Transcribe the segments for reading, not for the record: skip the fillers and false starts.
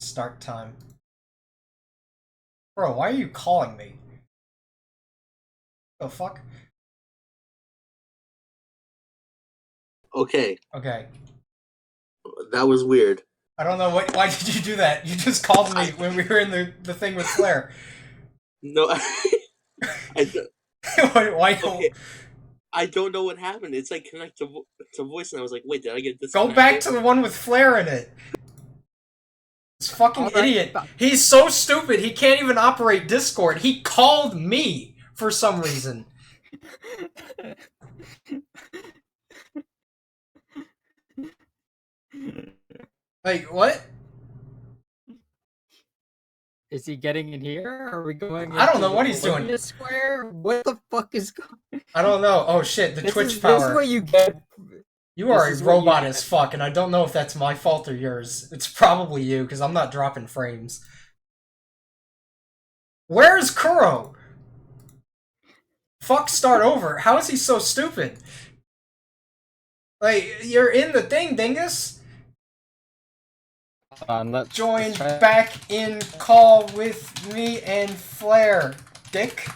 Start time. Bro, why are you calling me? The fuck? Okay, Okay. that was weird. I don't know why did you do that? You just called me when we were in the thing with Flair. No, I why okay. I don't know what happened. It's like connect to voice, and I was like, wait, did I get go back disconnected? to the one with Flair in it? This fucking Alright. idiot. He's so stupid he can't even operate Discord. He called me for some reason. Like, what? Is he getting in here? Are we going I don't into know the what he's doing. Bologna Square? What the fuck is going? I don't know. Oh shit, the Twitch This is power. what you get. You are This a is what you robot get. as fuck, and I don't know if that's my fault or yours. It's probably you, because I'm not dropping frames. Where's Kuro? Fuck, start over. How is he so stupid? Like, you're in the thing, dingus. Join try. back in call with me and Flair, dick.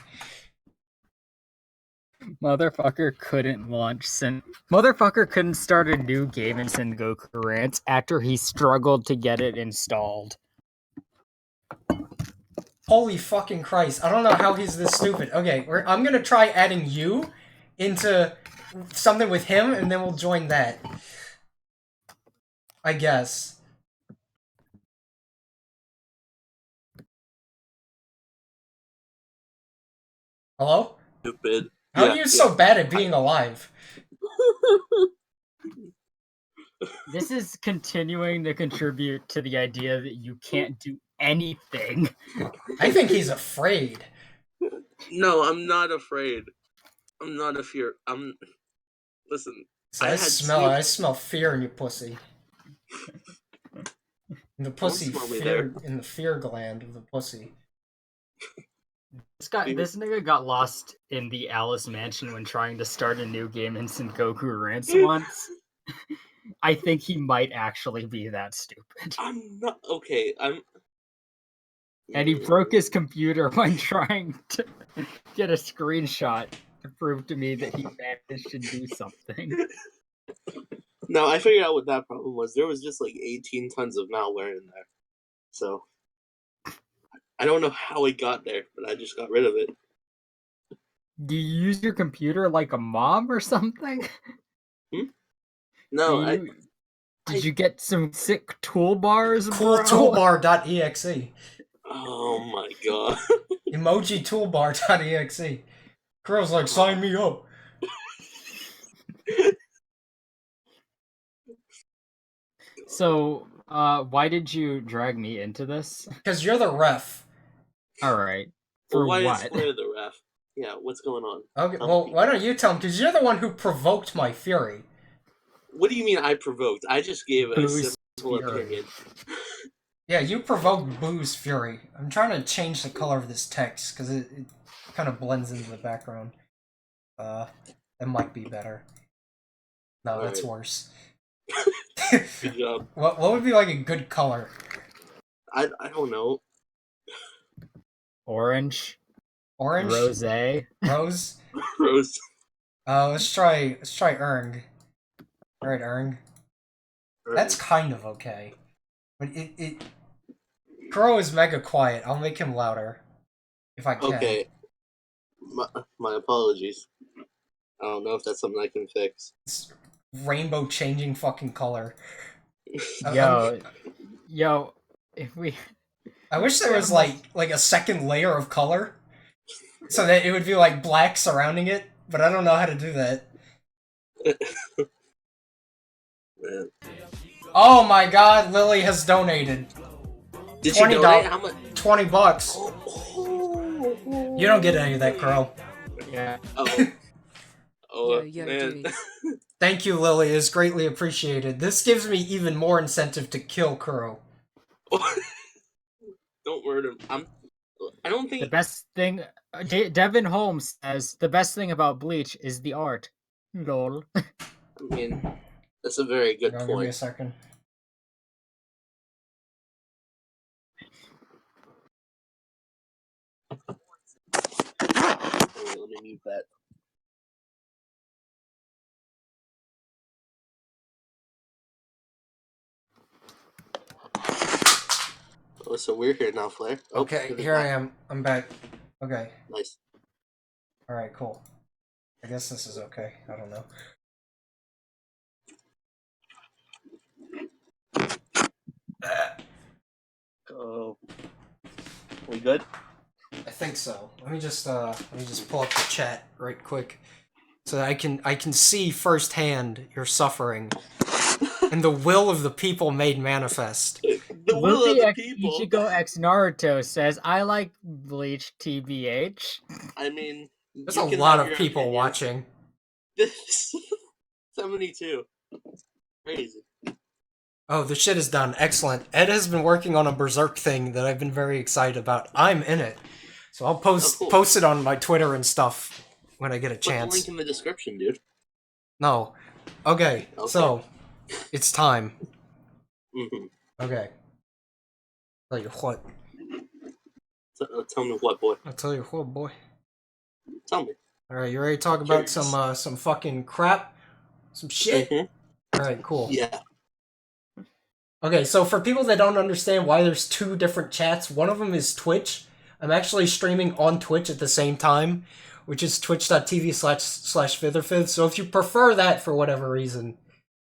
Motherfucker couldn't Motherfucker couldn't start a new game in Sengoku Rants after he struggled to get it installed. Holy fucking Christ. I don't know how he's this stupid. Okay, I'm gonna try adding you into something with him, and then we'll join that. I guess. Hello? Stupid. How are you so bad at being alive? This is continuing to contribute to the idea that you can't do anything. I think he's afraid. No, I'm not afraid. I'm not a fear. Listen. So I smell fear in your pussy. In the pussy, in the fear gland of the pussy. This nigga got lost in the Alice Mansion when trying to start a new game in Sengoku Rants once. I think he might actually be that stupid. I'm not okay. And he broke his computer when trying to get a screenshot to prove to me that he managed to do something. No, I figured out what that problem was. There was just like 18 tons of malware in there. So I don't know how it got there, but I just got rid of it. Do you use your computer like a mom or something? No, Did you get some sick toolbars, Cool bro? toolbar.exe. Oh my god. Emoji toolbar.exe. Girls like, sign me up. So, why did you drag me into this? Because you're the ref. Alright. For why what? is Flair the ref? Yeah, what's going on? Okay, well, why don't you tell him? Because you're the one who provoked my fury. What do you mean I provoked? I just gave a simple fury. opinion. Yeah, you provoked Boo's fury. I'm trying to change the color of this text, because it kind of blends into the background. That might be better. No, that's worse. Good job. What would be like a good color? I don't know. Orange. Orange? Rose. Rose? Rose. Let's try Erng. Alright, Erng. That's kind of okay. But Kuro is mega quiet. I'll make him louder. If I can. Okay. My apologies. I don't know if that's something I can fix. It's rainbow changing fucking color. Yo, if we... I wish there was like a second layer of color. So that it would be like black surrounding it, but I don't know how to do that. Oh my god, Lily has donated. Did she donate? How much? $20. Oh. You don't get any of that, Crow. Yeah. Oh, man. Thank you, Lily. It's greatly appreciated. This gives me even more incentive to kill Kuro. Don't murder him. I don't think... The best thing... Devin Holmes says, the best thing about Bleach is the art. Lol. I mean, that's a very good point. Give me a second. to mute that. Oh, so we're here now, Flair. Oh, Okay, Fither's here I back. am. I'm back. Okay. Nice. Alright, cool. I guess this is okay. I don't know. Oh, we good? I think so. Let me just pull up the chat right quick so that I can see firsthand your suffering and the will of the people made manifest. The will of Luffy the X people. Ichigo X Naruto says, I like Bleach TBH. I mean, There's you a can lot have of your people opinion. watching. This 72. Crazy. Oh, the shit is done. Excellent. Ed has been working on a Berserk thing that I've been very excited about. I'm in it. So I'll post cool. post it on my Twitter and stuff when I get a Put the chance. link in the description, dude. No. Okay, so it's time. Mm-hmm. Okay. Tell you what. Tell me what, boy. I'll tell you what, boy. Tell me. Alright, you ready to talk about some fucking crap? Some shit? Mm-hmm. Alright, cool. Yeah. Okay, so for people that don't understand why there's two different chats, one of them is Twitch. I'm actually streaming on Twitch at the same time, which is twitch.tv/slash Fitherfith. So if you prefer that for whatever reason,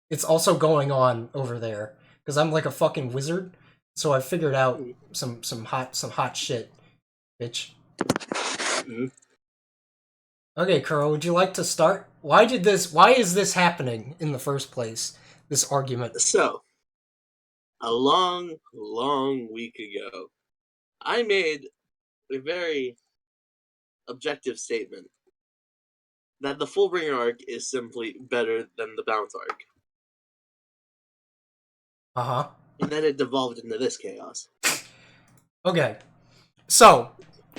it's also going on over there. Because I'm like a fucking wizard. So I figured out some hot shit, bitch. Mm-hmm. Okay, Kuro, would you like to start? Why is this happening in the first place? This argument. So, a long, long week ago, I made a very objective statement that the Fullbringer arc is simply better than the Bount arc. Uh-huh. And then it devolved into this chaos. Okay. So,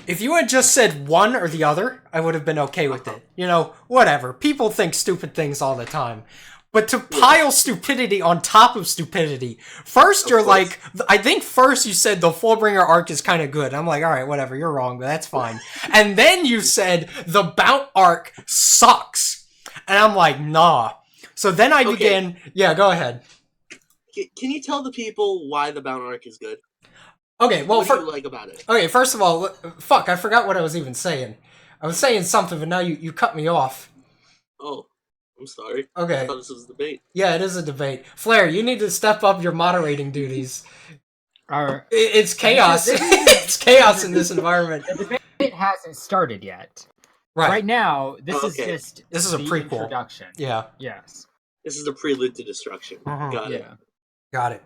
if you had just said one or the other, I would have been okay with it. You know, whatever. People think stupid things all the time. But to pile stupidity on top of stupidity, first you're like, I think first you said the Fullbringer arc is kind of good. I'm like, alright, whatever, you're wrong, but that's fine. And then you said the Bount arc sucks. And I'm like, nah. So then I began, yeah, go ahead. Can you tell the people why the Bount arc is good? Okay, well, what do you like about it? Okay, first of all, fuck, I forgot what I was even saying. I was saying something, but now you cut me off. Oh, I'm sorry. Okay. I thought this was a debate. Yeah, it is a debate. Flair, you need to step up your moderating duties. It's chaos. It's chaos in this environment. The debate hasn't started yet. Right. Right now, this is just this is a prequel. Introduction. Yeah. Yes. This is the prelude to destruction. Got it. Got it.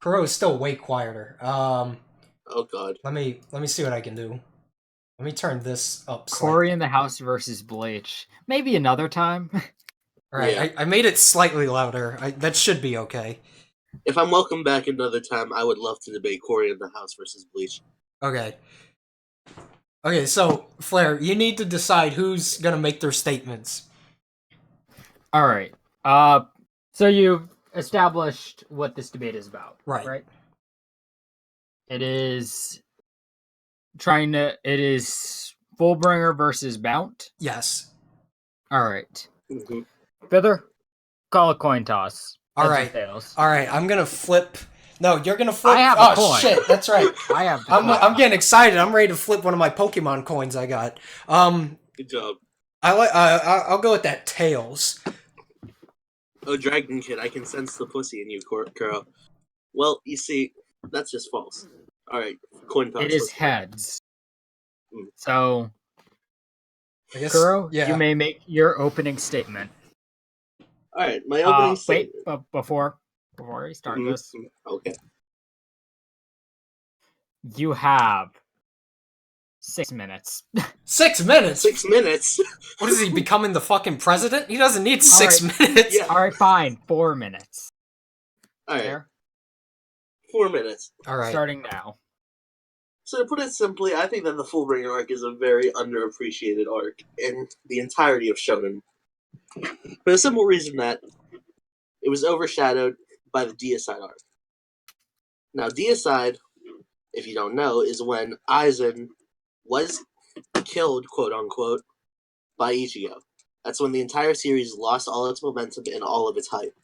Kuro is still way quieter. Oh god. Let me see what I can do. Let me turn this up. Corey in the house versus Bleach. Maybe another time. Alright, Yeah. I made it slightly louder. That should be okay. If I'm welcome back another time, I would love to debate Corey in the house versus Bleach. Okay. Okay, so, Flair, you need to decide who's gonna make their statements. Alright. So you've established what this debate is about. Right? It is Fullbringer versus Bount? Yes. Alright. Mm-hmm. Fither, call a coin toss. Alright. Alright, I'm gonna flip. No, you're gonna flip. I have a coin. Shit, that's right. I have I'm getting excited. I'm ready to flip one of my Pokemon coins I got. Good job. I'll go with that Tails. Oh, Dragon Kid, I can sense the pussy in you, Kuro. Well, you see, that's just false. Alright, coin toss. It is heads. So, I guess, Kuro, you may make your opening statement. Alright, my opening statement. Wait, before we start this. Okay. You have 6 minutes. 6 minutes? 6 minutes? What is he, becoming the fucking president? He doesn't need 6 minutes. Yeah. Alright, fine. 4 minutes. Alright. There? 4 minutes. Alright. Starting now. So to put it simply, I think that the Fullbringer arc is a very underappreciated arc in the entirety of Shonen. For the simple reason that it was overshadowed by the Deicide arc. Now, Deicide, if you don't know, is when Aizen was killed, quote unquote, by Ichigo. That's when the entire series lost all its momentum and all of its hype.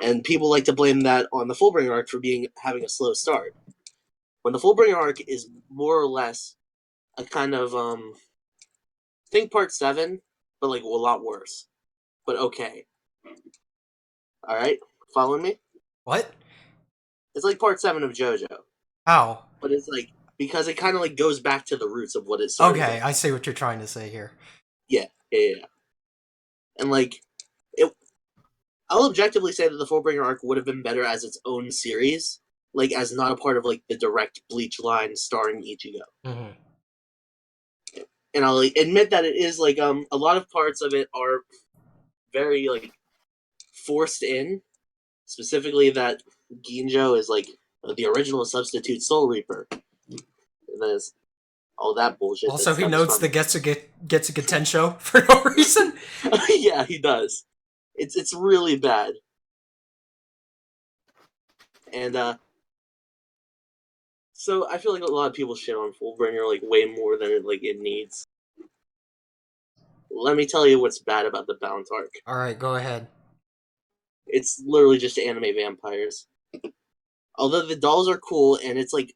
And people like to blame that on the Fullbringer arc for having a slow start. When the Fullbringer arc is more or less a kind of think part 7, but like a lot worse. But okay. Alright? Following me? What? It's like part 7 of JoJo. How? But it's like because it kinda like goes back to the roots of what it started. Okay, with. I see what you're trying to say here. Yeah. And like I'll objectively say that the Fullbringer arc would have been better as its own series, like as not a part of like the direct Bleach line starring Ichigo. Mm-hmm. And I'll like, admit that it is like a lot of parts of it are very like forced in. Specifically, that Ginjo is like the original substitute Soul Reaper, and there's all that bullshit. Also, that he stems notes from the Getsuga Tensho for no reason. yeah, he does. It's really bad. And so I feel like a lot of people shit on Fullbringer like way more than it needs. Let me tell you what's bad about the Bount arc. All right, go ahead. It's literally just anime vampires. Although the dolls are cool, and it's like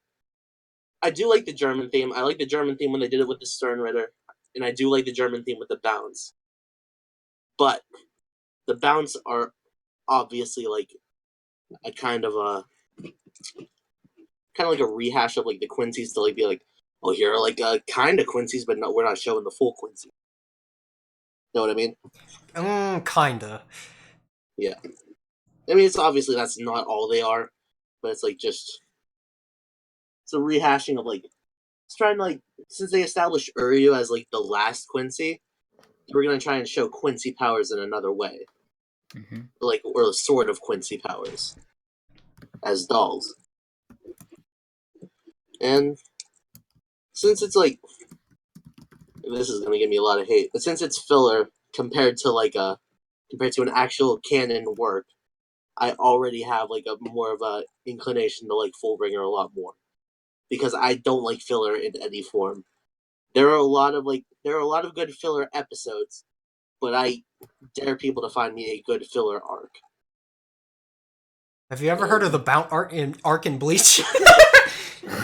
I do like the German theme. I like the German theme when they did it with the Stern Ritter, and I do like the German theme with the Bounts. But the Bounts are obviously like a kind of like a rehash of like the Quincy's to like be like, oh, here are like kind of Quincy's, but no, we're not showing the full Quincy. Know what I mean? Kinda. Yeah. I mean, it's obviously that's not all they are, but it's like just it's a rehashing of like it's trying to like since they established Uryu as like the last Quincy, we're gonna try and show Quincy powers in another way, like or the sort of Quincy powers as dolls. And since it's like this is gonna give me a lot of hate, but since it's filler compared to an actual canon work, I already have like a more of a inclination to like Fullbringer a lot more because I don't like filler in any form. There are a lot of good filler episodes, but I dare people to find me a good filler arc. Have you ever heard of the Bount arc in Bleach?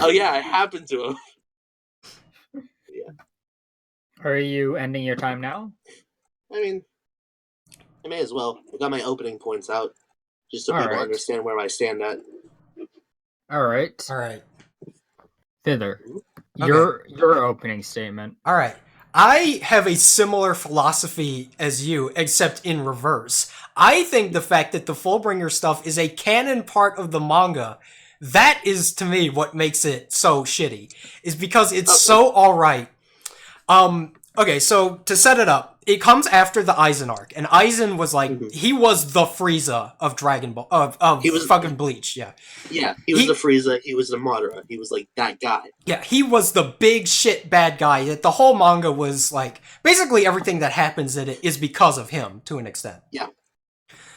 Oh yeah, I happen to have. Yeah. Are you ending your time now? I mean, I may as well. I got my opening points out just so All people right. understand where I stand at. All right. All right. Thither, Okay. your opening statement. All right. I have a similar philosophy as you, except in reverse. I think the fact that the Fullbringer stuff is a canon part of the manga, that is to me what makes it so shitty, is because it's so alright. Okay, so to set it up, it comes after the Aizen arc, and Aizen was like, he was the Frieza of Dragon Ball, of fucking Bleach, yeah. Yeah, he was the Frieza, he was the Madara, he was like that guy. Yeah, he was the big shit bad guy that the whole manga was like, basically everything that happens in it is because of him, to an extent. Yeah.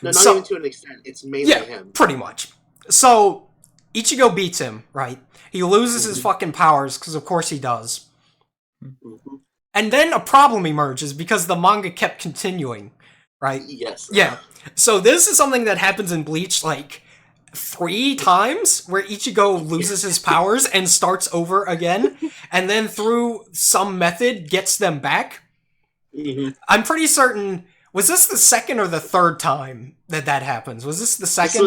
No, not even to an extent, it's mainly him. Pretty much. So, Ichigo beats him, right? He loses his fucking powers, because of course he does. And then a problem emerges because the manga kept continuing, right? Yes. Yeah. So this is something that happens in Bleach, like, 3 times, where Ichigo loses his powers and starts over again, and then through some method gets them back. I'm pretty certain... Was this the second or the third time that happens? Was this the second?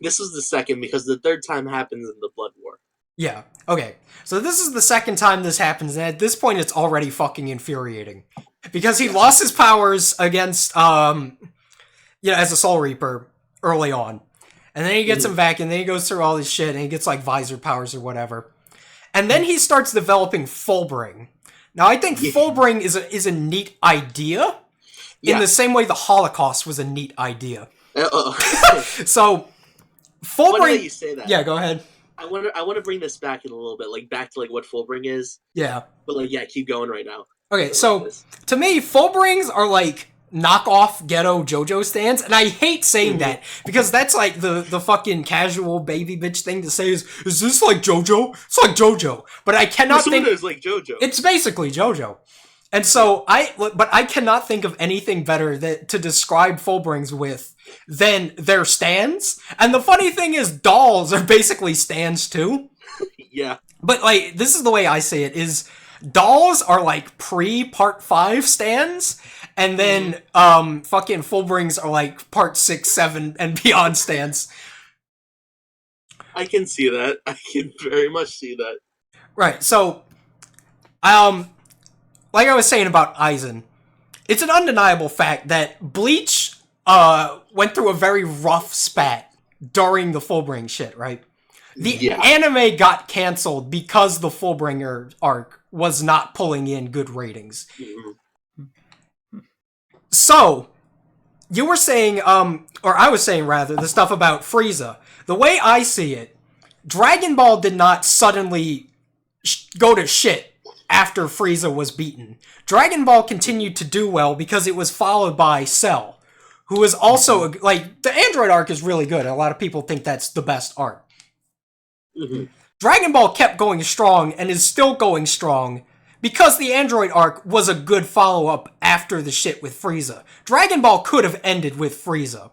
This was the second, because the third time happens in the Blood War. Yeah, okay. So this is the second time this happens, and at this point it's already fucking infuriating. Because he lost his powers against, as a Soul Reaper early on. And then he gets them back, and then he goes through all this shit, and he gets, like, visor powers or whatever. And then he starts developing Fullbring. Now, I think Fullbring is a neat idea, in the same way the Holocaust was a neat idea. So, Fullbring... Funny that you say that. Yeah, go ahead. I want to bring this back in a little bit, like back to like what Fullbring is. Yeah. But like, yeah, keep going right now. Okay, so to me, Fullbrings are like knockoff ghetto JoJo stands, and I hate saying that because that's like the fucking casual baby bitch thing to say is this like JoJo? It's like JoJo, but I cannot think Persona is like JoJo. it's basically JoJo. And so but I cannot think of anything better to describe Fullbrings with than their stands. And the funny thing is, dolls are basically stands too. Yeah. But like, this is the way I say it: is dolls are like pre-part 5 stands, and then fucking Fullbrings are like part 6, 7, and beyond stands. I can see that. I can very much see that. Right. So, like I was saying about Aizen, it's an undeniable fact that Bleach went through a very rough spat during the Fullbring shit, right? The anime got canceled because the Fullbringer arc was not pulling in good ratings. So, you were saying, or I was saying rather, the stuff about Frieza. The way I see it, Dragon Ball did not suddenly go to shit after Frieza was beaten. Dragon Ball continued to do well because it was followed by Cell, who is also, like, the Android arc is really good. A lot of people think that's the best arc. Dragon Ball kept going strong and is still going strong because the Android arc was a good follow-up after the shit with Frieza. Dragon Ball could have ended with Frieza,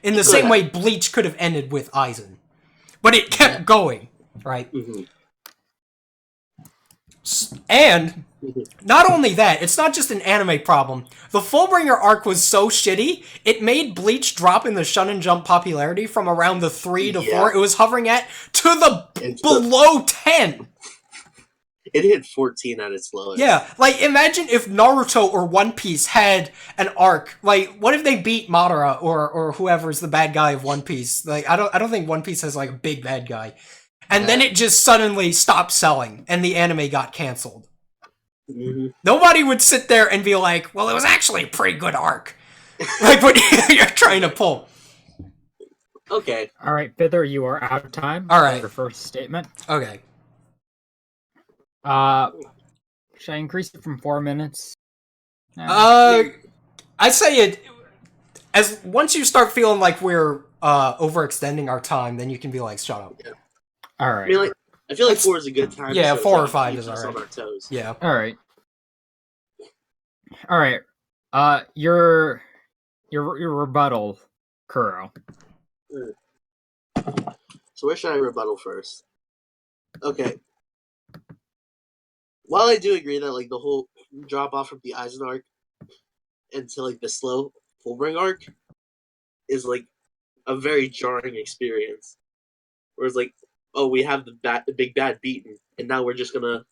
in the same way Bleach could have ended with Aizen. But it kept going, right? And not only that, it's not just an anime problem. The Fullbringer arc was so shitty, it made Bleach drop in the Shonen Jump popularity from around the 3 to 4 it was hovering at to the below 10. It hit 14 at its lowest. Yeah, like, imagine if Naruto or One Piece had an arc. Like, what if they beat Madara or whoever's the bad guy of One Piece? Like, I don't think One Piece has, like, a big bad guy. And then it just suddenly stopped selling, and the anime got canceled. Nobody would sit there and be like, well, it was actually a pretty good arc. Like, what you're trying to pull. Okay. All right, Fither, you are out of time. All right. For your first statement. Okay. Should I increase it from 4 minutes? I say it as once you start feeling like we're overextending our time, then you can be like, shut up. Yeah. All right. I feel like 4 is a good time. Yeah, so 4 or 5 is alright. On our toes. Yeah. All right. All right. Your rebuttal, Kuro. So where should I rebuttal first? Okay. While I do agree that like the whole drop off from the Aizen arc into like the slow Fullbring arc is like a very jarring experience. Whereas like, oh, we have the big bad beaten, and now we're just gonna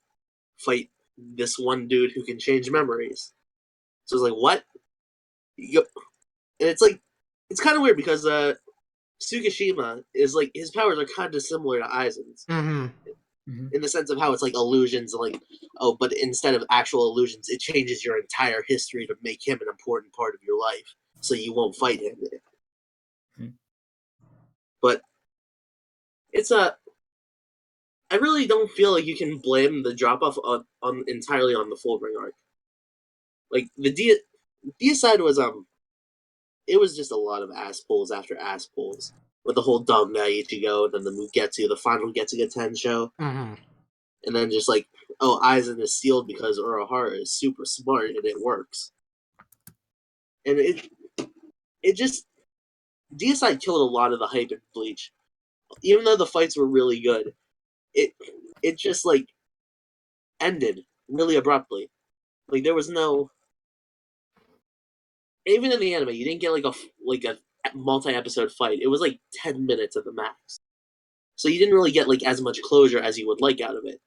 fight this one dude who can change memories. So it's like, what? And it's like, it's kind of weird because Tsukishima is like, his powers are kind of similar to Aizen's. In the sense of how it's like illusions, like, oh, but instead of actual illusions, it changes your entire history to make him an important part of your life, so you won't fight him. But it's I really don't feel like you can blame the drop off on entirely on the Fullbring arc. Like the D side was it was just a lot of ass pulls after ass pulls with the whole Dom Ichigo, and then the Mugetsu, the final Getsuga Tensho, and then just like, oh, Aizen is sealed because Urahara is super smart and it works, and it just DSI killed a lot of the hype in Bleach, even though the fights were really good. It just like ended really abruptly. Like there was no, even in the anime, you didn't get like a multi-episode fight. It was like 10 minutes at the max. So you didn't really get like as much closure as you would like out of it.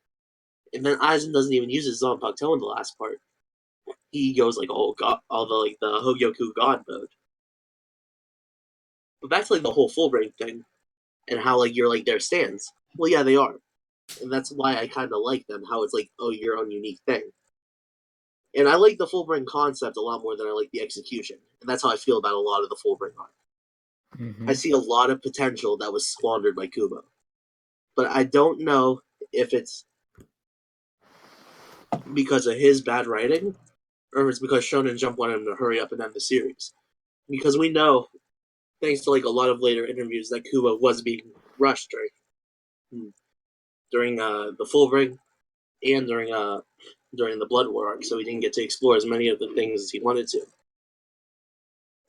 And then Aizen doesn't even use his Zanpakuto in the last part. He goes like, oh god, all the like the Hogyoku God mode. But back to like the whole Fullbring thing and how like you're like their stands. Well, yeah, they are, and that's why I kind of like them. How it's like, oh, your own unique thing. And I like the Fullbring concept a lot more than I like the execution. And that's how I feel about a lot of the Fullbring arc. I see a lot of potential that was squandered by Kubo. But I don't know if it's because of his bad writing or if it's because Shonen Jump wanted him to hurry up and end the series. Because we know, thanks to like a lot of later interviews, that Kubo was being rushed during the Fullbringer and during the Blood War arc, so he didn't get to explore as many of the things as he wanted to.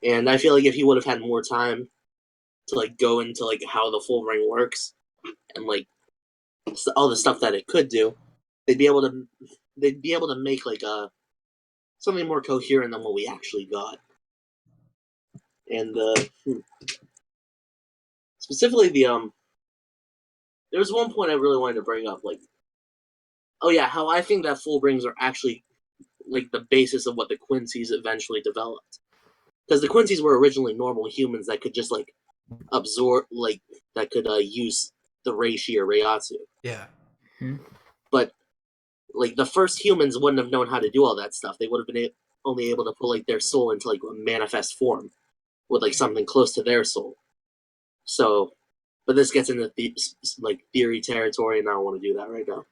And I feel like if he would have had more time to like go into like how the Fullbringer works and like all the stuff that it could do, they'd be able to make like something more coherent than what we actually got. And specifically there was one point I really wanted to bring up, like, oh yeah, how I think that Fullbringers are actually like the basis of what the Quincy's eventually developed. Because the Quincy's were originally normal humans that could just like absorb, like that could use the Reishi or Reiatsu. Yeah. But like the first humans wouldn't have known how to do all that stuff. They would have been only able to put like their soul into like a manifest form with like something close to their soul. So, but this gets into like theory territory, and I don't want to do that right now.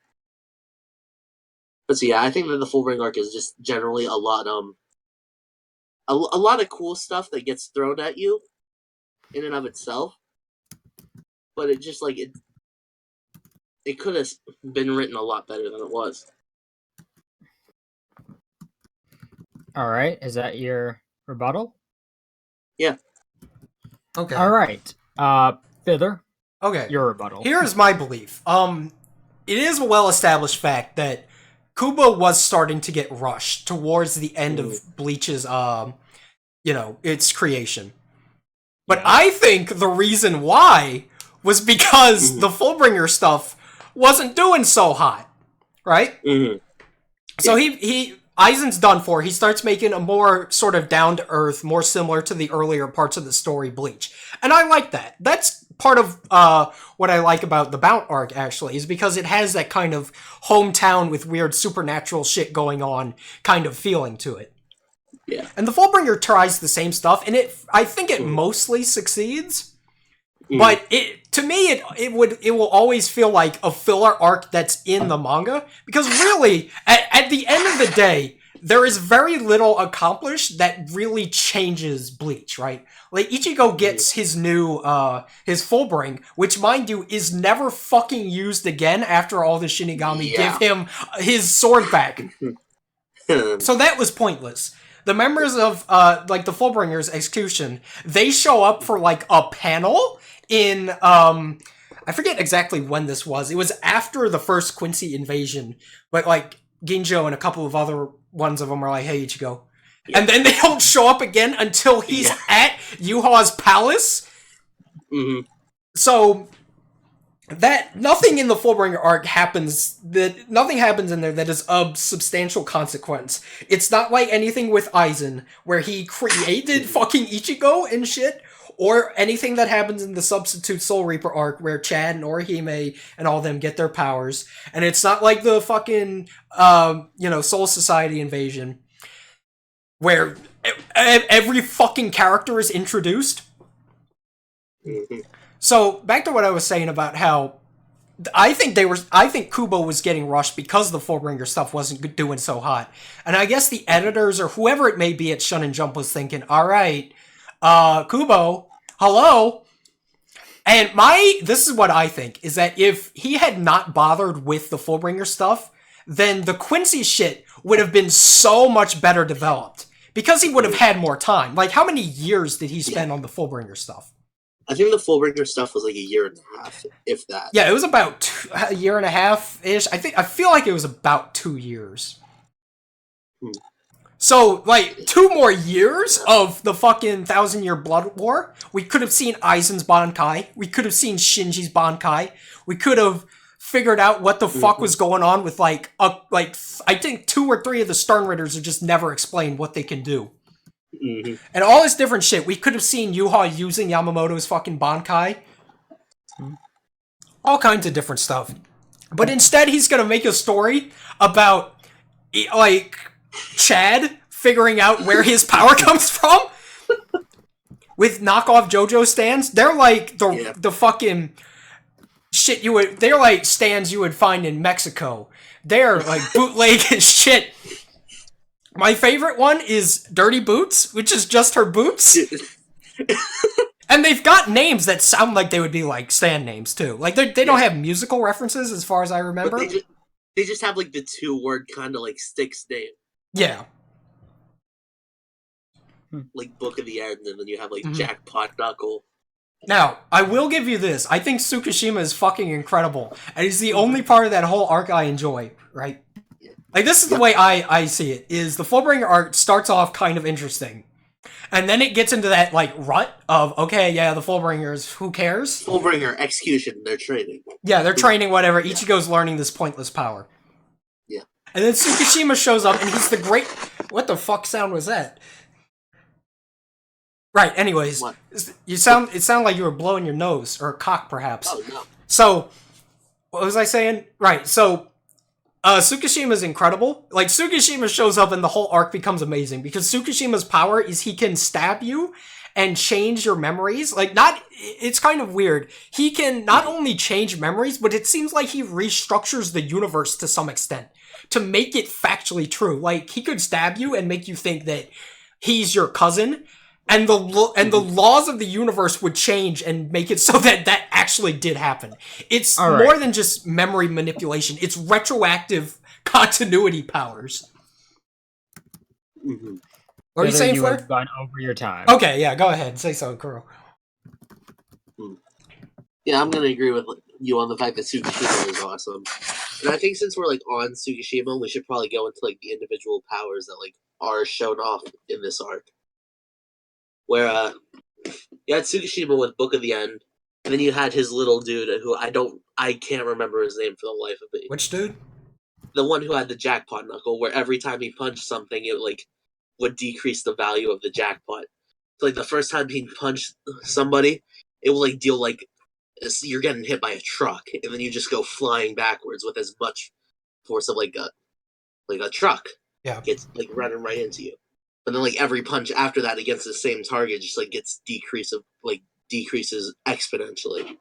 But so yeah, I think that the Fullbringer arc is just generally a lot of cool stuff that gets thrown at you in and of itself. But it just like it could have been written a lot better than it was. All right, is that your rebuttal? Yeah. Okay. All right. Fither, Okay. your rebuttal. Here's my belief. It is a well-established fact that Kubo was starting to get rushed towards the end of Bleach's, its creation. But Yeah. I think the reason why was because the Fullbringer stuff wasn't doing so hot, right? Mm-hmm. So Aizen's done for. He starts making a more sort of down-to-earth, more similar to the earlier parts of the story Bleach. And I like that. That's part of what I like about the Bount arc, actually, is because it has that kind of hometown with weird supernatural shit going on kind of feeling to it. Yeah. And the Fullbringer tries the same stuff, and I think it mostly succeeds. But to me, it will always feel like a filler arc that's in the manga, because really, at the end of the day, there is very little accomplished that really changes Bleach, right? Like Ichigo gets his new his Fullbring, which mind you is never fucking used again after all the Shinigami give him his sword back. So that was pointless. The members of like the Fullbringers execution, they show up for like a panel in I forget exactly when this was. It was after the first Quincy invasion, but like Ginjo and a couple of other ones of them are like, "Hey, Ichigo," and then they don't show up again until he's at Yuha's palace. Mm-hmm. So that nothing in the Fullbringer arc happens. Nothing happens in there that is of substantial consequence. It's not like anything with Aizen, where he created fucking Ichigo and shit. Or anything that happens in the Substitute Soul Reaper arc where Chad and Orihime and all them get their powers. And it's not like the fucking, Soul Society invasion where every fucking character is introduced. Mm-hmm. So, back to what I was saying about how I think Kubo was getting rushed because the Fullbringer stuff wasn't doing so hot. And I guess the editors or whoever it may be at Shonen Jump was thinking, alright, Kubo, hello? And this is what I think, is that if he had not bothered with the Fullbringer stuff, then the Quincy shit would have been so much better developed. Because he would have had more time. Like, how many years did he spend on the Fullbringer stuff? I think the Fullbringer stuff was like a year and a half, if that. Yeah, it was about a year and a half-ish. I feel like it was about 2 years. So, like, 2 more years of the fucking 1,000-year Blood War. We could have seen Aizen's Bankai. We could have seen Shinji's Bankai. We could have figured out what the fuck was going on with, I think 2 or 3 of the Stern Ridders are just never explained what they can do. Mm-hmm. And all this different shit. We could have seen Yuha using Yamamoto's fucking Bankai. All kinds of different stuff. But instead, he's gonna make a story about, like, Chad figuring out where his power comes from with knockoff JoJo stands. They're like the fucking shit they're like stands you would find in Mexico. They're like bootleg and shit. My favorite one is Dirty Boots, which is just her boots. And they've got names that sound like they would be like stand names too. Like they don't have musical references as far as I remember. But they just have like the 2-word kind of like sticks name. Yeah. Like Book of the End, and then you have like Jackpot Knuckle. Now, I will give you this. I think Tsukishima is fucking incredible. And it's the only part of that whole arc I enjoy, right? Like, this is the way I see it, is the Fullbringer arc starts off kind of interesting. And then it gets into that, like, rut of, okay, yeah, the Fullbringers, who cares? Fullbringer, execution, they're training. Yeah, they're training, whatever. Ichigo's learning this pointless power. Yeah. And then Tsukishima shows up, and he's the great... What the fuck sound was that? Right, anyways. What? It sounded like you were blowing your nose, or a cock, perhaps. Oh, no. So, what was I saying? Right, so... Tsukishima's incredible. Like, Tsukishima shows up and the whole arc becomes amazing, because Tsukishima's power is he can stab you and change your memories. Like, it's kind of weird. He can not only change memories, but it seems like he restructures the universe to some extent to make it factually true. Like, he could stab you and make you think that he's your cousin, and the laws of the universe would change and make it so that that actually did happen. It's more than just memory manipulation. It's retroactive continuity powers. Mm-hmm. What are you saying, Flair? Have gone over your time. Okay, yeah, go ahead. Say so, Kuro. Yeah, I'm gonna agree with you on the fact that Tsukishima is awesome. And I think since we're like on Tsukishima, we should probably go into like the individual powers that like are shown off in this arc. Where you had Tsukishima with Book of the End, and then you had his little dude who I can't remember his name for the life of me. Which dude? The one who had the jackpot knuckle, where every time he punched something, it like would decrease the value of the jackpot. So like the first time he punched somebody, it will like deal like you're getting hit by a truck, and then you just go flying backwards with as much force of like a truck. Yeah, gets like running right into you. But then, like, every punch after that against the same target just, like, decreases exponentially.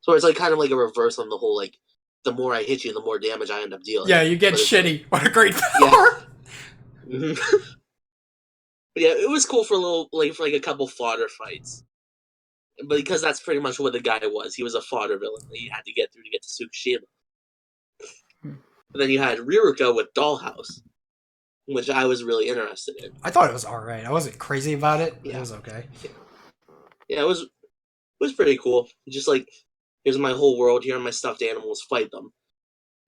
So it's, like, kind of like a reverse on the whole, like, the more I hit you, the more damage I end up dealing. Yeah, you get shitty. What a great power! Yeah. But yeah, it was cool for a couple fodder fights. But because that's pretty much what the guy was. He was a fodder villain that you had to get through to get to Tsukushima. But then you had Riruka with Dollhouse, which I was really interested in. I thought it was alright. I wasn't crazy about it, but yeah. It was okay. Yeah, it was pretty cool. Just like, here's my whole world, here are my stuffed animals, fight them.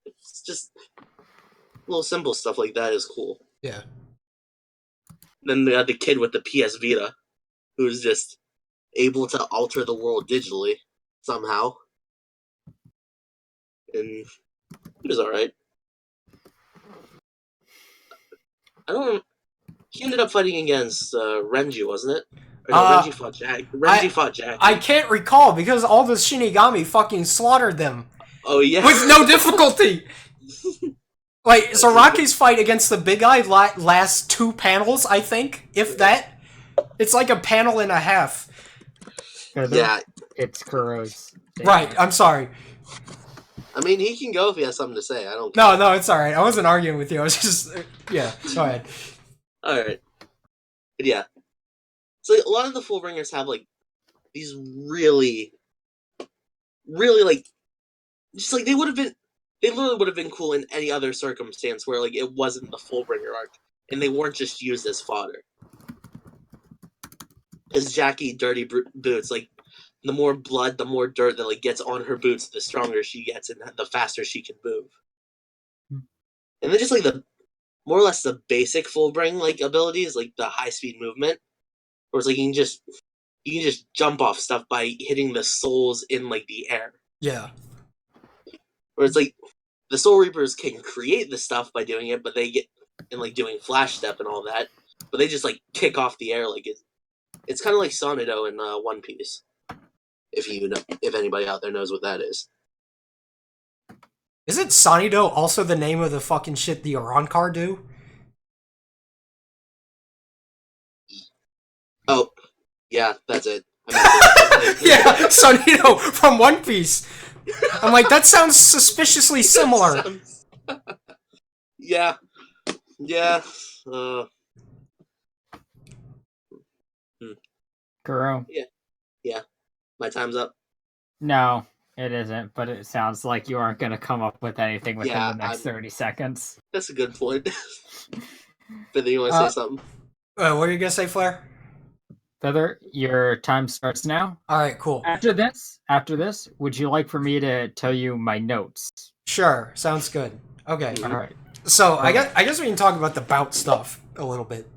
It's just little simple stuff like that is cool. Yeah. Then they had the kid with the PS Vita, who's just able to alter the world digitally, somehow. And he was alright. He ended up fighting against Renji, wasn't it? Or no, Renji fought Jack. Renji fought Jack. I can't recall because all the Shinigami fucking slaughtered them. Oh yeah, with no difficulty. Like Zaraki's fight against the big guy lasts 2 panels, I think, if that. It's like a panel and a half. Yeah, it's Kuro's. Right, I'm sorry. I mean, he can go if he has something to say. I don't care. No, it's alright. I wasn't arguing with you. I was just... Yeah, go ahead. Alright. But yeah. So a lot of the Fullbringers have, like, these really, like... Just, like, they literally would have been cool in any other circumstance where, like, it wasn't the Fullbringer arc. And they weren't just used as fodder. Because Jackie Dirty Boots, like... The more blood, the more dirt that like gets on her boots, the stronger she gets, and the faster she can move. And then just like the more or less the basic Fullbring like abilities, like the high speed movement, where it's like you can just jump off stuff by hitting the souls in like the air. Yeah. Where it's like the Soul Reapers can create the stuff by doing it, but they get and like doing flash step and all that, but they just like kick off the air like it's kind of like Sonido in One Piece. If anybody out there knows what that is. Isn't Sonido also the name of the fucking shit the Arankar do? Oh, yeah, that's it. Yeah, Sonido from One Piece. I'm like, that sounds suspiciously similar. Yeah. Yeah. Kuro? Yeah. My time's up. No, it isn't, but it sounds like you aren't going to come up with anything within Yeah, the next 30 seconds. That's a good point. Fither, you want to say something? What are you gonna say, Flair? Fither, your time starts now. All right, cool. After this, would you like for me to tell you my notes? Sure, sounds good. Okay. All right. So I guess we can talk about the bout stuff a little bit.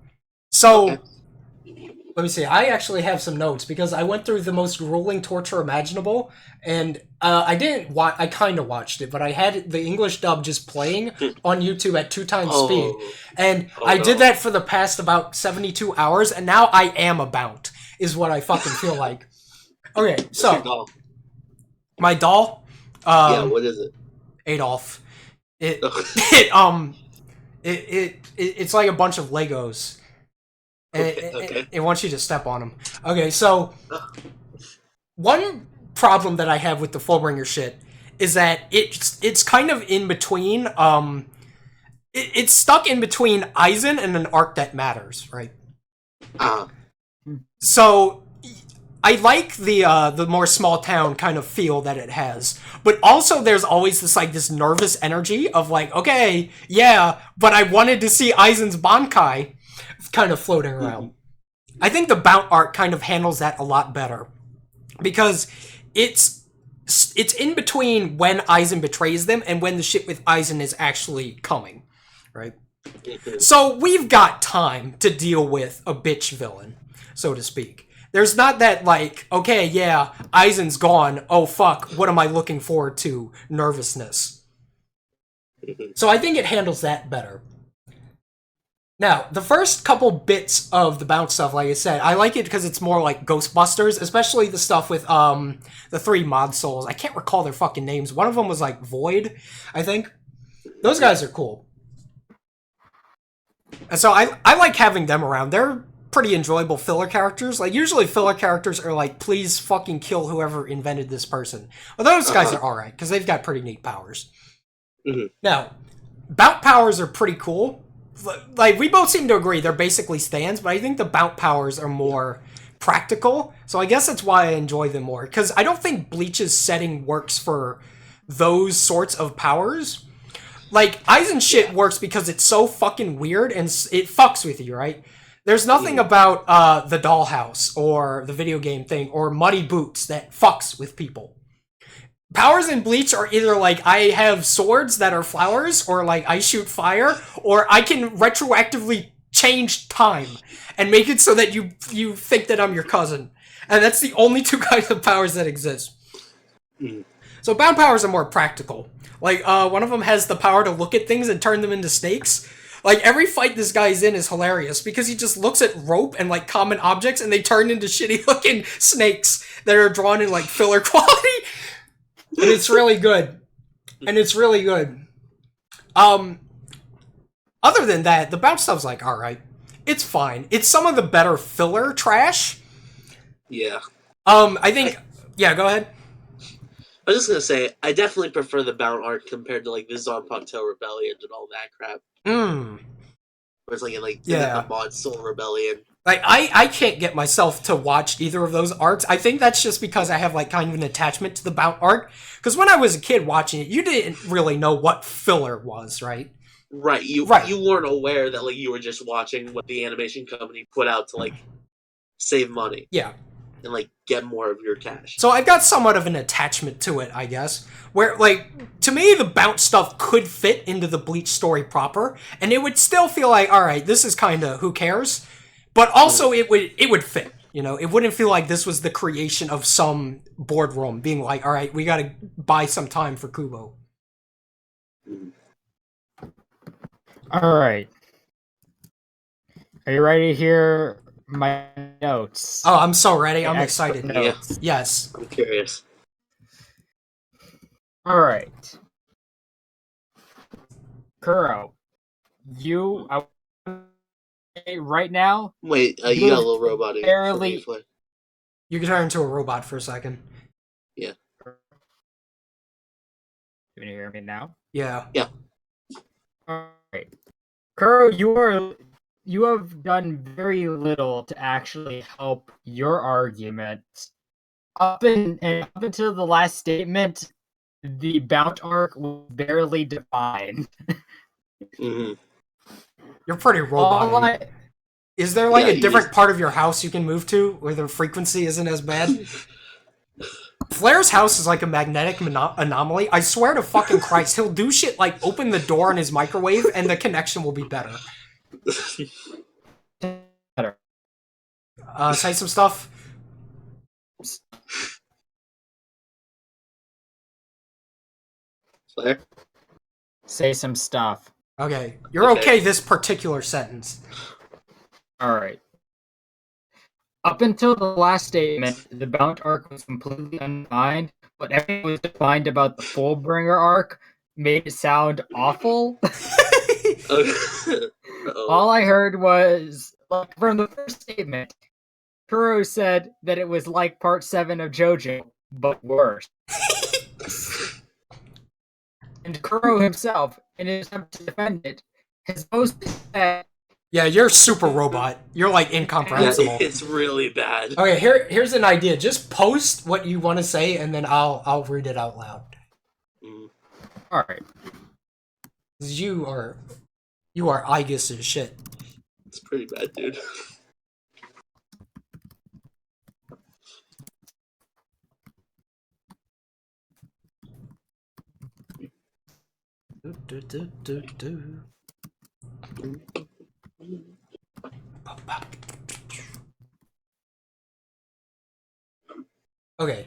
So Okay. let me see. I actually have some notes because I went through the most grueling torture imaginable, and I didn't watch. I kind of watched it, but I had the English dub just playing on YouTube at 2x speed, and I did that for the past about 72 hours, and now I am a bout. Is what I fucking feel like. Okay, What's so your doll? my doll, Yeah, what is it? Adolf. It Okay. it's like a bunch of Legos. Okay. It wants you to step on them. Okay, so one problem that I have with the Fullbringer shit is that it's kind of in between. It's stuck in between Aizen and an arc that matters, right? So I like the more small town kind of feel that it has, but also there's always this nervous energy of like, okay, yeah, but I wanted to see Aizen's Bankai kind of floating around. I think the Bount arc kind of handles that a lot better because it's in between when Aizen betrays them and when the shit with Aizen is actually coming, right? So we've got time to deal with a bitch villain, so to speak. There's not that like, okay, yeah, Aizen's gone. Oh fuck, what am I looking forward to? Nervousness. So I think it handles that better. Now, the first couple bits of the bounce stuff, like I said, I like it because it's more like Ghostbusters, especially the stuff with the 3 mod souls. I can't recall their fucking names. One of them was like Void, I think. Those guys are cool. And so I like having them around. They're pretty enjoyable filler characters. Like, usually filler characters are like, please fucking kill whoever invented this person. Well, those guys are alright, because they've got pretty neat powers. Now, bout powers are pretty cool. Like, we both seem to agree they're basically stands, but I think the bout powers are more practical, so I guess that's why I enjoy them more, because I don't think Bleach's setting works for those sorts of powers. Like, Aizen shit works because it's so fucking weird, and it fucks with you, right? There's nothing about the dollhouse, or the video game thing, or Muddy Boots that fucks with people. Powers in Bleach are either like, I have swords that are flowers, or like, I shoot fire, or I can retroactively change time and make it so that you think that I'm your cousin. And that's the only 2 kinds of powers that exist. So bound powers are more practical. Like, one of them has the power to look at things and turn them into snakes. Like, every fight this guy's in is hilarious because he just looks at rope and, like, common objects and they turn into shitty-looking snakes that are drawn in, like, filler quality. And it's really good. Other than that, the bounce stuff's like, alright. It's fine. It's some of the better filler trash. Yeah. I think... Yeah, go ahead. I was just gonna say, I definitely prefer the Bount arc compared to like the Zanpakuto Rebellion and all that crap. Where it's like the Mod Soul Rebellion. Like, I can't get myself to watch either of those arcs. I think that's just because I have like kind of an attachment to the Bount arc. Because when I was a kid watching it, you didn't really know what filler was, right? Right. You weren't aware that like you were just watching what the animation company put out to like save money. Yeah. And like get more of your cash. So I've got somewhat of an attachment to it, I guess. Where, like, to me, the Bount stuff could fit into the Bleach story proper, and it would still feel like, alright, this is kinda who cares? But also it would fit, you know? It wouldn't feel like this was the creation of some boardroom being like, alright, we gotta buy some time for Kubo. Alright. Are you ready to hear my notes? Oh, I'm so ready. I'm excited. Yeah. Yes. I'm curious. Alright. Kuro, right now... Wait, you got a little robot in barely... You can turn into a robot for a second. Yeah. Can you hear me now? Yeah. Yeah. Alright. Kuro, you have done very little to actually help your argument. Up until the last statement, the Bount arc was barely defined. Mm-hmm. You're pretty All robotic. Is there like Yeah, a different part of your house you can move to where the frequency isn't as bad? Flair's house is like a magnetic anomaly. I swear to fucking Christ, he'll do shit like open the door in his microwave and the connection will be better. better. Say some stuff. Flair? Say some stuff. Okay, you're okay this particular sentence. Alright. Up until the last statement, the Bount arc was completely undefined, but everything was defined about the Fullbringer arc made it sound awful. All I heard was, like, from the first statement, Kuro said that it was like part 7 of JoJo, but worse. And Kuro himself, in his attempt to defend it, has mostly said, Yeah, you're super robot. You're like Yeah, incomprehensible. it's really bad. Okay, here's an idea. Just post what you want to say, and then I'll read it out loud. Mm. alright. 'Cause you are Igus as shit. It's pretty bad, dude. Okay.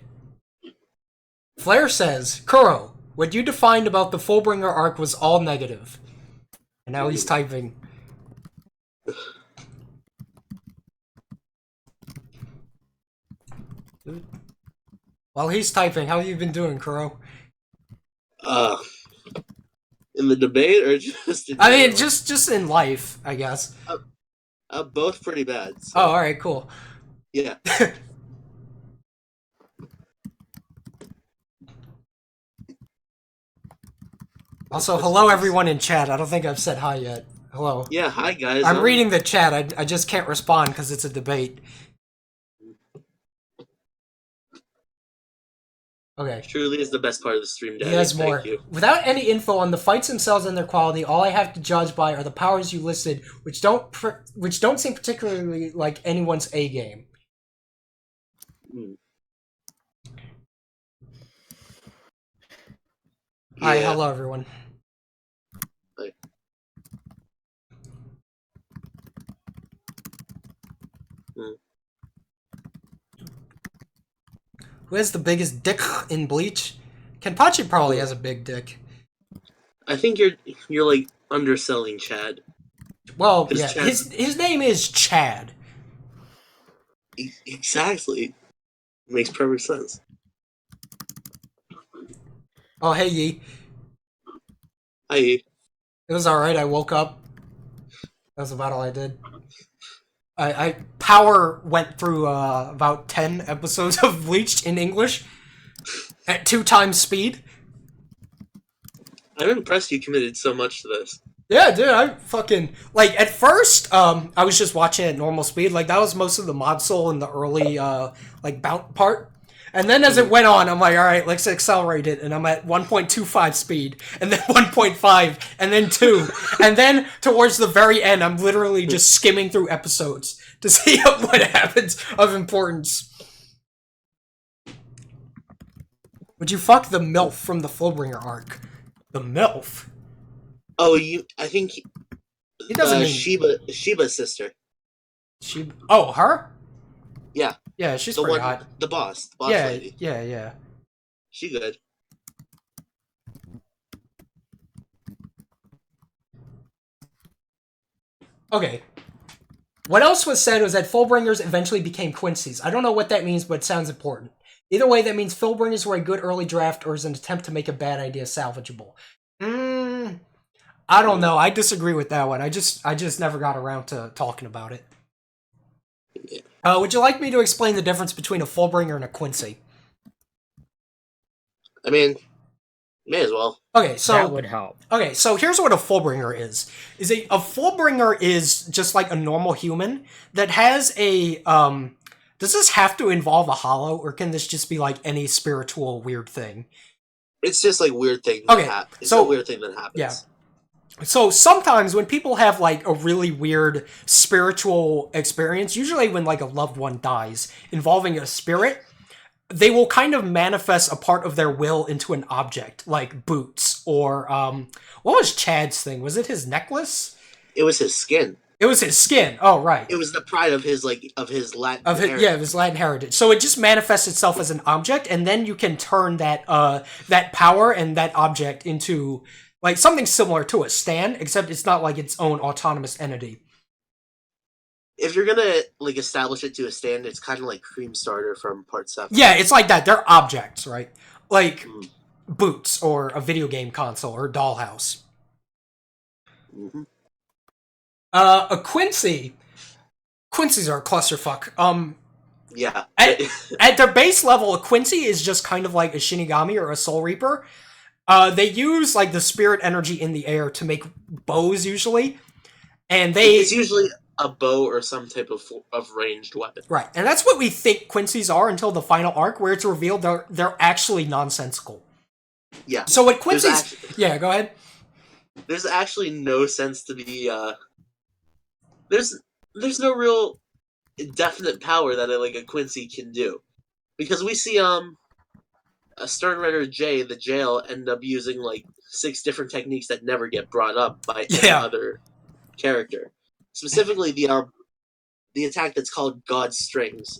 Flair says, Kuro, what you defined about the Fullbringer arc was all negative. And now he's typing. While he's typing, how have you been doing, Kuro? In the debate or just in I mean, general? just in life, I guess. Both pretty bad. So. Oh, alright, cool. Yeah. Also, hello everyone in chat. I don't think I've said hi yet. Hello. Yeah, hi guys. I'm reading the chat. I just can't respond because it's a debate. Okay. Truly is the best part of the stream, Daddy. He has more. Thank you. Without any info on the fights themselves and their quality, all I have to judge by are the powers you listed, which don't seem particularly like anyone's A game. Hi, hello everyone. Hi. Who has the biggest dick in Bleach? Kenpachi probably has a big dick. I think you're like underselling Chad. Well, yeah, his name is Chad. Exactly. Makes perfect sense. Oh, hey, Yi. Hi. It was alright, I woke up. That was about all I did. I power went through about 10 episodes of Bleach in English at 2 times speed. I'm impressed you committed so much to this. Yeah, dude, I fucking like at first I was just watching at normal speed. Like that was most of the mod soul in the early like Bount part. And then as it went on, I'm like, all right, let's accelerate it. And I'm at 1.25 speed, and then 1.5, and then 2. And then towards the very end, I'm literally just skimming through episodes to see what happens of importance. Would you fuck the MILF from the Fullbringer arc? The MILF? Oh, I think He doesn't mean Shiba's sister. Oh, her? Yeah. Yeah, she's pretty hot. The boss yeah, lady. Yeah. She good. Okay. What else was said was that Fullbringers eventually became Quincy's. I don't know what that means, but it sounds important. Either way, that means Fullbringers were a good early draft or is an attempt to make a bad idea salvageable. I don't know. I disagree with that one. I just never got around to talking about it. Yeah. Would you like me to explain the difference between a Fullbringer and a Quincy? I mean, May as well. Okay, so that would help. Okay, so here's what a Fullbringer is. A Fullbringer is just like a normal human that has a does this have to involve a hollow, or can this just be like any spiritual weird thing? It's just like weird thing. Okay, It's so a weird thing that happens. yeah. So sometimes when people have like a really weird spiritual experience, usually when like a loved one dies involving a spirit, they will kind of manifest a part of their will into an object, like boots or what was Chad's thing? Was it his necklace? It was his skin. It was his skin. Oh, right. It was the pride of his Latin heritage. Yeah, of his Latin heritage. So it just manifests itself as an object, and then you can turn that that power and that object into like something similar to a stand, except it's not like its own autonomous entity. If you're gonna like establish it to a stand, it's kind of like Cream Starter from Part 7. Yeah, it's like that. They're objects, right? Like boots or a video game console or a dollhouse. Mm-hmm. A Quincy. Quincy's are a clusterfuck. Yeah. At their base level, a Quincy is just kind of like a Shinigami or a Soul Reaper. They use like the spirit energy in the air to make bows usually, and it's usually a bow or some type of ranged weapon. Right, and that's what we think Quincy's are until the final arc, where it's revealed they're actually nonsensical. Yeah. So what Quincy's? Yeah, go ahead. There's actually no sense to be. There's no real definite power that a Quincy can do, because we see a Stern Rider J, the jail, end up using like 6 different techniques that never get brought up by any other character. Specifically, the attack that's called God Strings,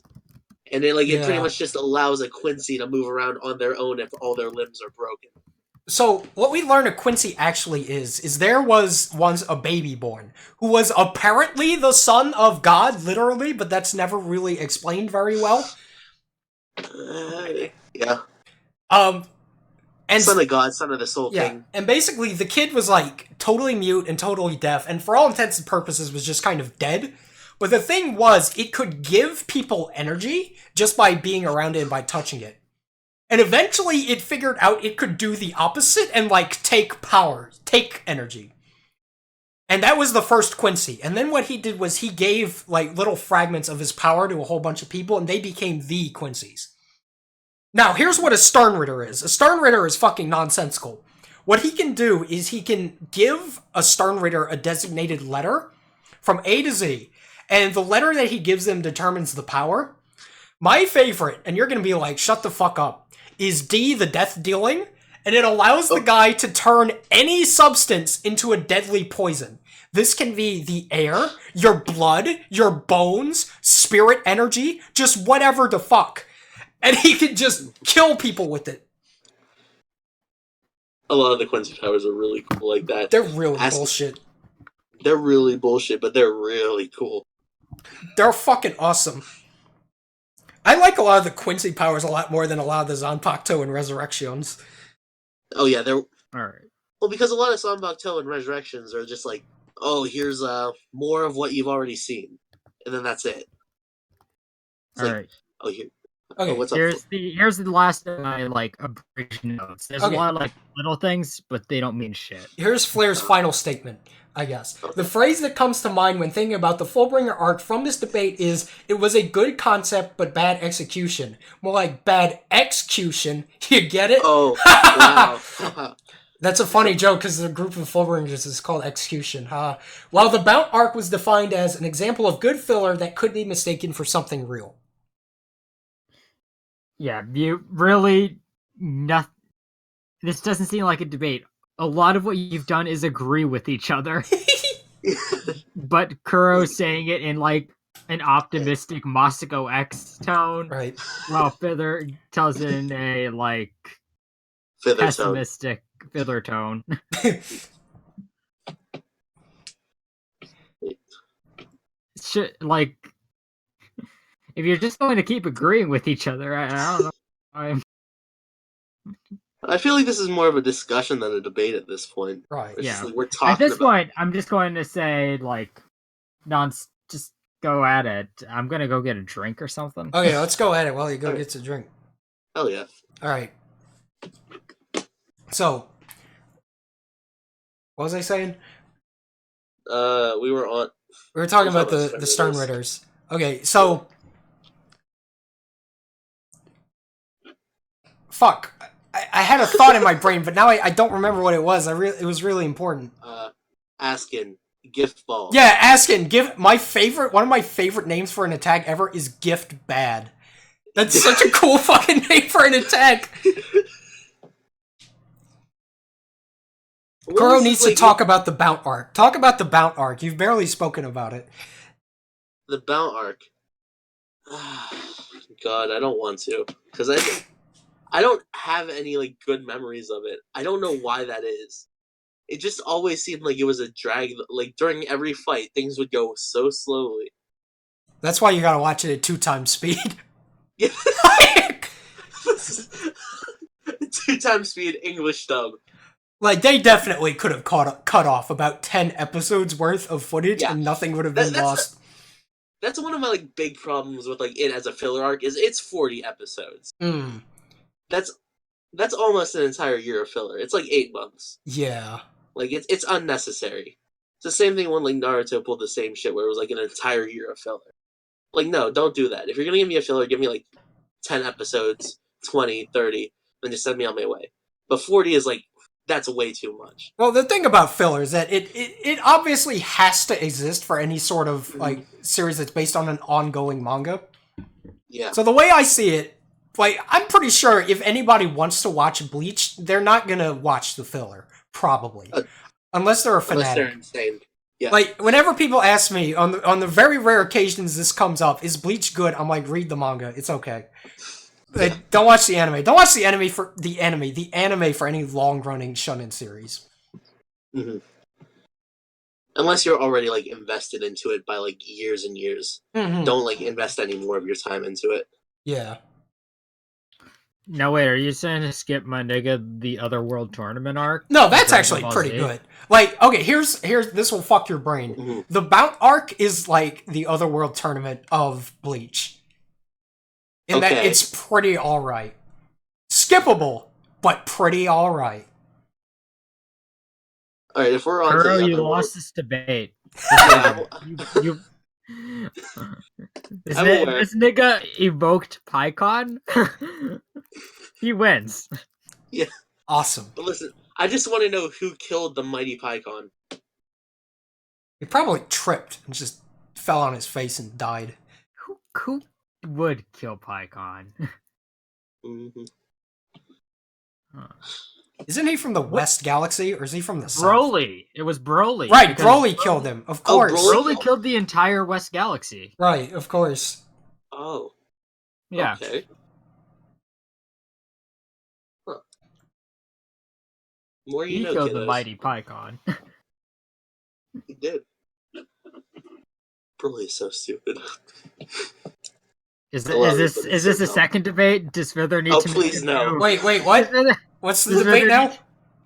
and it pretty much just allows a Quincy to move around on their own if all their limbs are broken. So what we learn a Quincy actually is there was once a baby born who was apparently the son of God, literally, but that's never really explained very well. Yeah. And son of God, son of the Soul King. And basically the kid was like totally mute and totally deaf, and for all intents and purposes was just kind of dead. But the thing was, it could give people energy just by being around it and by touching it. And eventually it figured out it could do the opposite and like take energy. And that was the first Quincy. And then what he did was he gave like little fragments of his power to a whole bunch of people, and they became the Quincy's. Now, here's what a Sternritter is. A Sternritter is fucking nonsensical. What he can do is he can give a Sternritter a designated letter from A to Z, and the letter that he gives them determines the power. My favorite, and you're gonna be like, shut the fuck up, is D, the death dealing, and it allows the guy to turn any substance into a deadly poison. This can be the air, your blood, your bones, spirit energy, just whatever the fuck. And he can just kill people with it. A lot of the Quincy powers are really cool like that. They're really bullshit. They're really bullshit, but they're really cool. They're fucking awesome. I like a lot of the Quincy powers a lot more than a lot of the Zanpakuto and Resurrections. Oh yeah, they're... Alright. Well, because a lot of Zanpakuto and Resurrections are just like, oh, here's more of what you've already seen. And then that's it. Alright. Oh, here... Okay, what's up? Here's the last of my like abridged notes. There's a lot of like little things, but they don't mean shit. Here's Flair's final statement, I guess. The phrase that comes to mind when thinking about the Fullbringer arc from this debate is, it was a good concept, but bad execution. More like bad execution. You get it? Oh, wow. That's a funny joke because the group of Fullbringers is called Execution. While the Bount arc was defined as an example of good filler that could be mistaken for something real. Yeah, you really... This doesn't seem like a debate. A lot of what you've done is agree with each other. But Kuro's saying it in, like, an optimistic Masako X tone. Right. While Fither tells it in a, like, Fither pessimistic Fither tone. Like... If you're just going to keep agreeing with each other, I don't know. I feel like this is more of a discussion than a debate at this point. Right. It's Yeah. Like we're talking at this point, I'm just going to say, like, just go at it. I'm going to go get a drink or something. Okay, let's go at it while you go get a drink. Hell yeah. All right. So, what was I saying? We were on. We were talking We're about talking about the Stern Stern Ritters. Ritters. Okay, so fuck. I had a thought in my brain, but now I don't remember what it was. It was really important. Askin, gift ball. Yeah, Askin. One of my favorite names for an attack ever is Gift Bad. That's such a cool fucking name for an attack. Kuro needs to talk about the Bount arc. Talk about the Bount arc. You've barely spoken about it. The Bount arc. God, I don't want to, because I don't have any like good memories of it. I don't know why that is. It just always seemed like it was a drag. Like during every fight, things would go so slowly. That's why you gotta watch it at 2x speed. Yeah. 2x speed English dub. Like, they definitely could have cut off about 10 episodes worth of footage and nothing would have been lost. That's one of my like big problems with like it as a filler arc is it's 40 episodes. Mm. That's almost an entire year of filler. It's like 8 months. Yeah. Like it's unnecessary. It's the same thing when like Naruto pulled the same shit where it was like an entire year of filler. Like no, don't do that. If you're gonna give me a filler, give me like 10 episodes, 20, 30, then just send me on my way. But 40 is like that's way too much. Well, the thing about filler is that it obviously has to exist for any sort of like series that's based on an ongoing manga. Yeah. So the way I see it, like, I'm pretty sure if anybody wants to watch Bleach, they're not gonna watch the filler, probably, unless they're a fanatic. Unless they're insane. Yeah. Like, whenever people ask me on the very rare occasions this comes up, is Bleach good? I'm like, read the manga. It's okay. Like, don't watch the anime. Don't watch the anime for the anime for any long-running shonen series. Mm-hmm. Unless you're already like invested into it by like years and years. Mm-hmm. Don't like invest any more of your time into it. Yeah. No, wait, are you saying to skip my nigga the Otherworld tournament arc? No, that's actually pretty good. Like, okay, here's this will fuck your brain. Mm-hmm. The Bount arc is like the Otherworld tournament of Bleach. In that it's pretty alright. Skippable, but pretty alright. Alright, if we're on Kuro, to the you Otherworld... lost this debate. This nigga evoked PyCon? He wins. Yeah. Awesome. But listen, I just want to know who killed the mighty PyCon. He probably tripped and just fell on his face and died. Who would kill PyCon? Mm-hmm. Huh. Isn't he from the West Galaxy, or is he from the South? Broly. It was Broly. Right, Broly killed him, of course. Broly killed the entire West Galaxy. Right, of course. Oh. Yeah. Okay. Huh. More you know, killed kiddos. the mighty PyCon. He did. Broly is so stupid. Is this a second debate? Does Fither need to please no. Wait, what? What's the debate now?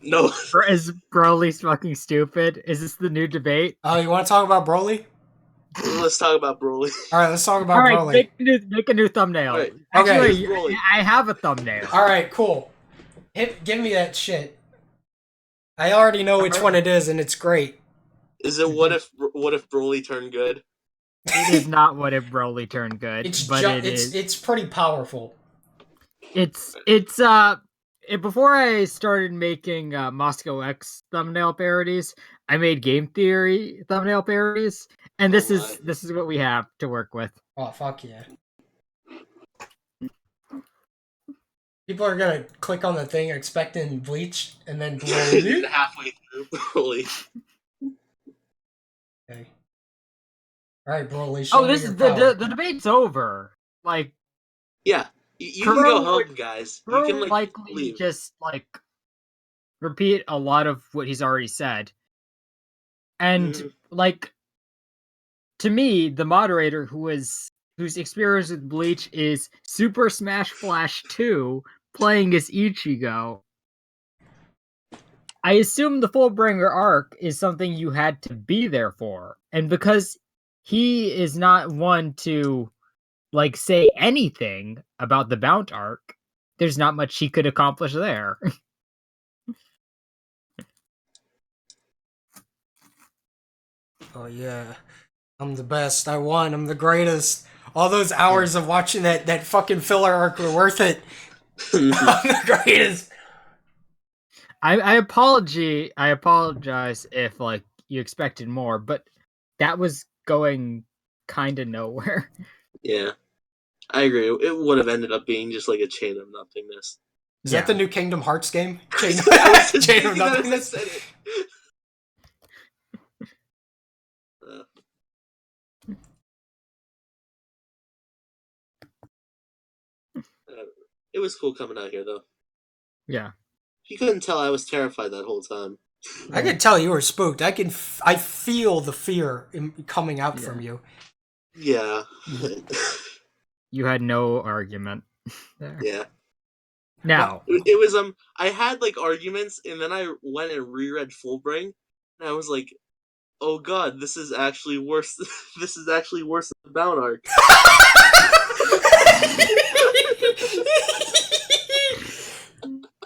No. Is Broly fucking stupid? Is this the new debate? Oh, you want to talk about Broly? Let's talk about Broly. Alright, let's talk about Broly. Make a new thumbnail. Right. Actually, Okay. I have a thumbnail. Alright, cool. Give me that shit. I already know which one it is, and it's great. Is it what if Broly turned good? It is not what if Broly turned good, It's pretty powerful. Before I started making Moscow X thumbnail parodies, I made game theory thumbnail parodies, and this is what we have to work with. Oh, fuck yeah. People are gonna click on the thing expecting Bleach, and then Broly. Halfway through Broly. Okay. Alright, Broly, show me your power. The debate's over. Like, yeah, you can go home, guys. You can likely leave. Just repeat a lot of what he's already said, and to me, the moderator whose experience with Bleach is Super Smash Flash 2 playing as Ichigo. I assume the Fullbringer arc is something you had to be there for, and because he is not one to say anything about the Bount arc, there's not much he could accomplish there. Oh yeah, I'm the best. I won. I'm the greatest. All those hours of watching that fucking filler arc were worth it. I'm the greatest. I apologize if like you expected more, but that was going kind of nowhere. Yeah, I agree. It would have ended up being just like a chain of nothingness. Is that the new Kingdom Hearts game? Chain, I was just Chain of thinking that as I Nothingness? said it. It was cool coming out here, though. Yeah. You couldn't tell I was terrified that whole time. I could tell you were spooked. I feel the fear coming out Yeah. from you. Yeah. You had no argument there. Yeah. Now, It was I had like arguments, and then I went and reread Fullbring, and I was like, oh god, this is actually worse. This is actually worse than the Bount arc.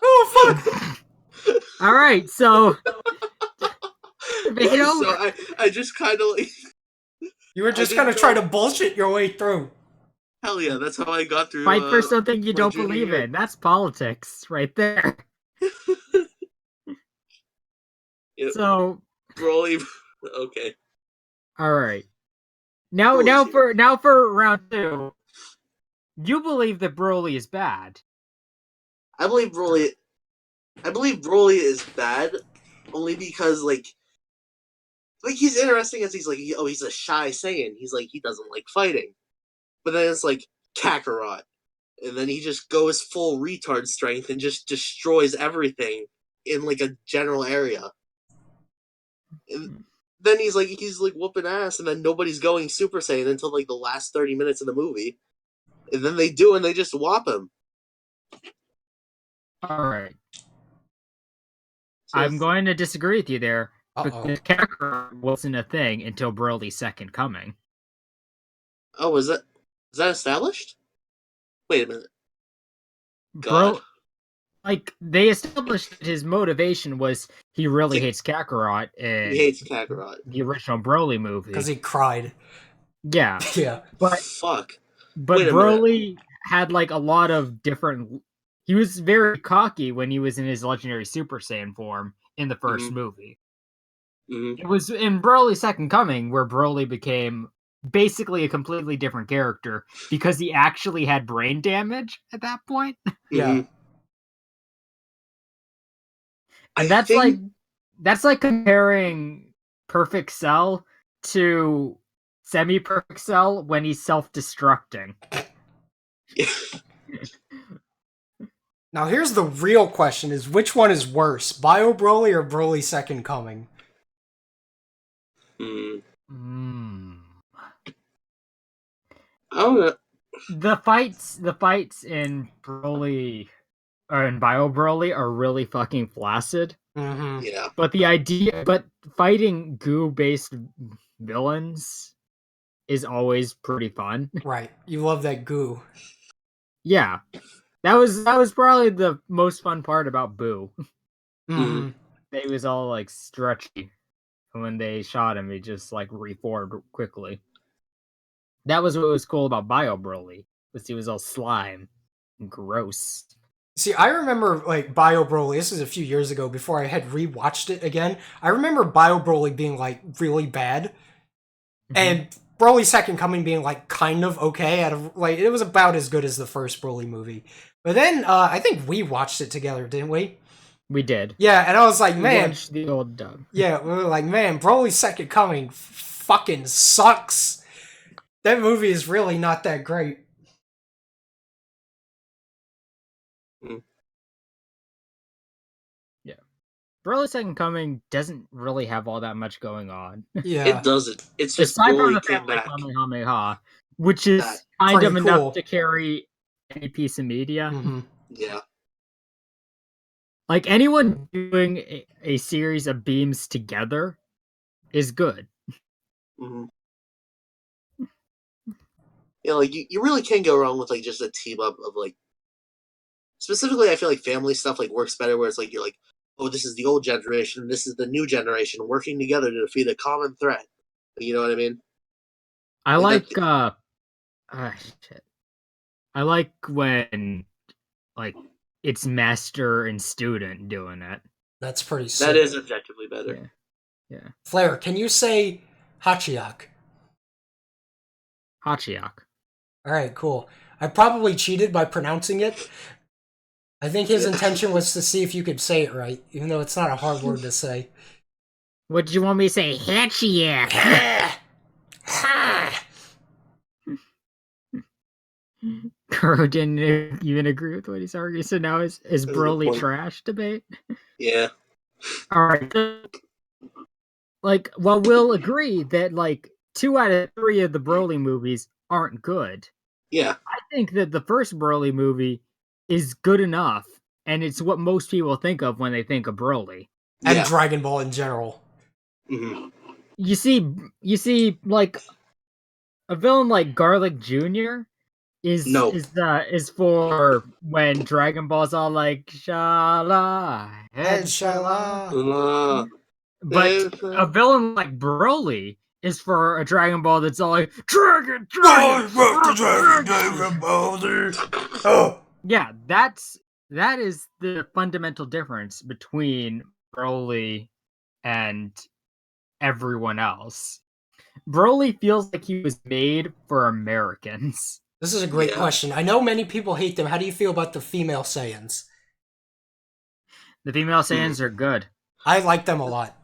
Oh fuck! all right, so you know, So I just kind of like, You were I just didn't gonna try know- to bullshit your way through. hell yeah, that's how I got through. fight for something you my don't junior believe year. in. That's politics right there. Yep. So, Broly. Okay. all right. Now Broly's for round 2, you believe that Broly is bad. I believe Broly. I believe Broly is bad, only because like he's interesting as he's like, oh, he's a shy Saiyan. He's like, he doesn't like fighting. But then it's like Kakarot, and then he just goes full retard strength and just destroys everything in like a general area. And then he's like whooping ass, and then nobody's going Super Saiyan until like the last 30 minutes of the movie, and then they do, and they just whop him. All right. So I'm going to disagree with you there. Uh-oh. Because Kakarot wasn't a thing until Broly's second coming. Oh, is that established? Wait a minute. Bro, God. like they established that his motivation was he really hates Kakarot in He hates Kakarot. the original Broly movie. Because he cried. Yeah, Yeah. but Fuck. but Wait a minute. Broly had like a lot of different. He was very cocky when he was in his legendary Super Saiyan form in the 1st movie. Mm-hmm. It was in Broly's Second Coming where Broly became basically a completely different character because he actually had brain damage at that point. Yeah. Mm-hmm. And that's like comparing Perfect Cell to Semi-Perfect Cell when he's self-destructing. Now here's the real question: is which one is worse, Bio Broly or Broly Second Coming? Mm. I don't know. The fights in Broly or in Bio Broly are really fucking flaccid. Mm-hmm. Yeah. But fighting goo-based villains is always pretty fun. Right. You love that goo. Yeah. That was probably the most fun part about Boo. Mm-hmm. They was all like stretchy. And when they shot him, he just like reformed quickly. That was what was cool about Bio Broly, was he was all slime and gross. See, I remember like Bio Broly. This is a few years ago before I had rewatched it again. I remember Bio Broly being like really bad, and Broly Second Coming being like kind of okay. Out of like it was about as good as the first Broly movie. But then I think we watched it together, didn't we? We did. Yeah, and I was like, We man, watched the old dub. yeah, we were like, man, Broly Second Coming fucking sucks. That movie is really not that great. Yeah. Broly Second Coming doesn't really have all that much going on. Yeah, It doesn't. It's just Aside from Broly the came family back. Kamehameha, which is That- kind of pretty enough cool. to carry any piece of media. Mm-hmm. Yeah. Like anyone doing a series of beams together is good. Mm-hmm. Yeah, like you really can't go wrong with like just a team up of like. Specifically, I feel like family stuff like works better where it's like you're like, oh, this is the old generation, this is the new generation working together to defeat a common threat. You know what I mean? I Like like shit. I like when like it's master and student doing it. That's pretty sick. That is objectively better. Yeah. Yeah. Flair, can you say Hachiyak? Hachiyak. All right, cool. I probably cheated by pronouncing it. I think his intention was to see if you could say it right, even though it's not a hard word to say. What do you want me to say? Hachiyak. Kuro didn't even agree with what he's arguing, so now is That's a good Broly point. trash debate? Yeah. Alright. Like, well, we'll agree that, like, 2 out of 3 of the Broly movies aren't good. Yeah. I think that the first Broly movie is good enough, and it's what most people think of when they think of Broly. And Yeah. Dragon Ball in general. hmm You see, like, a villain like Garlic Jr. No. is for when Dragon Ball's all like shala head shala. But a villain like Broly is for a Dragon Ball that's all like Dragon. Oh. Yeah, that is the fundamental difference between Broly and everyone else. Broly feels like he was made for Americans. This is a great Yeah. question. I know many people hate them. How do you feel about the female Saiyans? The female Saiyans are good. I like them a lot.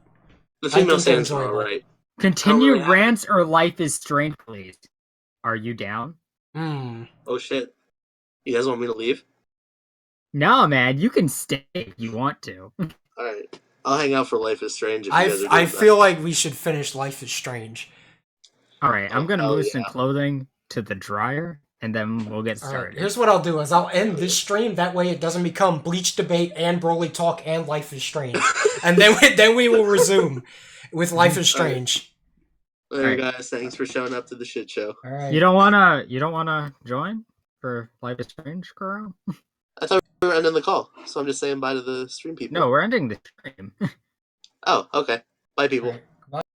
The I female think they're Saiyans are enjoyable. alright. Continue really have- rants or life is strange, please. Are you down? Hmm. Oh shit. You guys want me to leave? No, man, you can stay if you want to. Alright. I'll hang out for Life is Strange if you guys are doing I that. feel like we should finish Life is Strange. Alright, I'm gonna hell move some yeah. clothing to the dryer, and then we'll get All started. right, here's what I'll do is I'll end this stream. That way it doesn't become Bleach debate and Broly talk and Life is Strange. And then we will resume with Life is Strange. Later, Alright. guys. Thanks for showing up to the shit show. All right. You don't wanna join for Life is Strange, Kuro? I thought we were ending the call, so I'm just saying bye to the stream people. No, we're ending the stream. Oh, okay. Bye, people. All right.